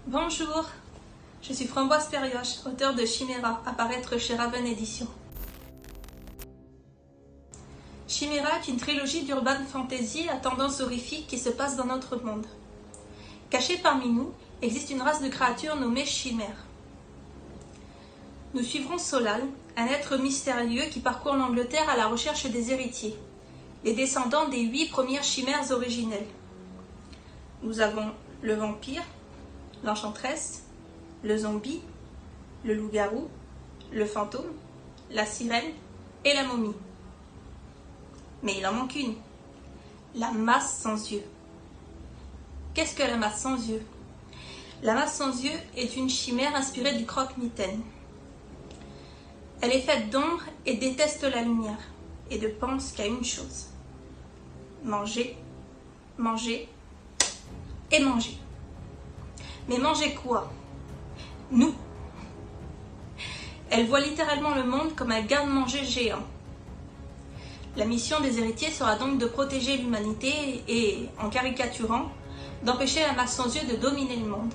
Bonjour, je suis Framboise Perrioche, auteure de Chiméra, à paraître chez Raven Éditions. Chiméra est une trilogie d'urban fantasy à tendance horrifique qui se passe dans notre monde. Cachée parmi nous, existe une race de créatures nommée Chimères. Nous suivrons Solal, un être mystérieux qui parcourt l'Angleterre à la recherche des héritiers, les descendants des 8 premières chimères originelles. Nous avons le vampire, l'enchanteresse, le zombie, le loup-garou, le fantôme, la sirène et la momie. Mais il en manque une, la masse sans yeux. Qu'est-ce que la masse sans yeux? La masse sans yeux est une chimère inspirée du croque-mitaine. Elle est faite d'ombre et déteste la lumière, et ne pense qu'à une chose: manger, manger et manger. Mais manger quoi? Nous. Elle voit littéralement le monde comme un garde-manger géant. La mission des héritiers sera donc de protéger l'humanité et, en caricaturant, d'empêcher la masse sans yeux de dominer le monde.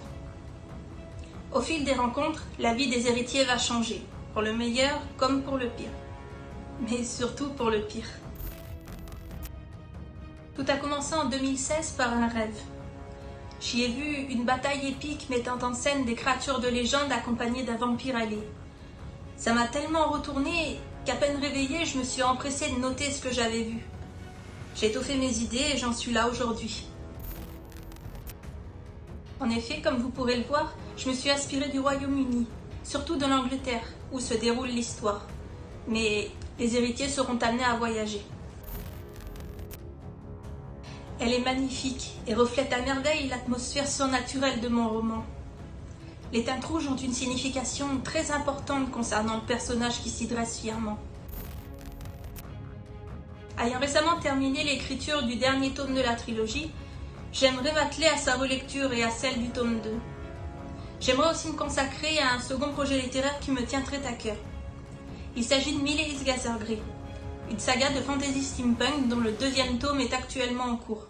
Au fil des rencontres, la vie des héritiers va changer, pour le meilleur comme pour le pire. Mais surtout pour le pire. Tout a commencé en 2016 par un rêve. J'y ai vu une bataille épique mettant en scène des créatures de légende accompagnées d'un vampire ailé. Ça m'a tellement retourné qu'à peine réveillée, je me suis empressée de noter ce que j'avais vu. J'ai étoffé mes idées et j'en suis là aujourd'hui. En effet, comme vous pourrez le voir, je me suis inspirée du Royaume-Uni, surtout de l'Angleterre, où se déroule l'histoire. Mais les héritiers seront amenés à voyager. Elle est magnifique et reflète à merveille l'atmosphère surnaturelle de mon roman. Les teintes rouges ont une signification très importante concernant le personnage qui s'y dresse fièrement. Ayant récemment terminé l'écriture du dernier tome de la trilogie, j'aimerais m'atteler à sa relecture et à celle du tome 2. J'aimerais aussi me consacrer à un second projet littéraire qui me tient très à cœur. Il s'agit de Mille et Isgazargrey, une saga de fantasy steampunk dont le 2e tome est actuellement en cours.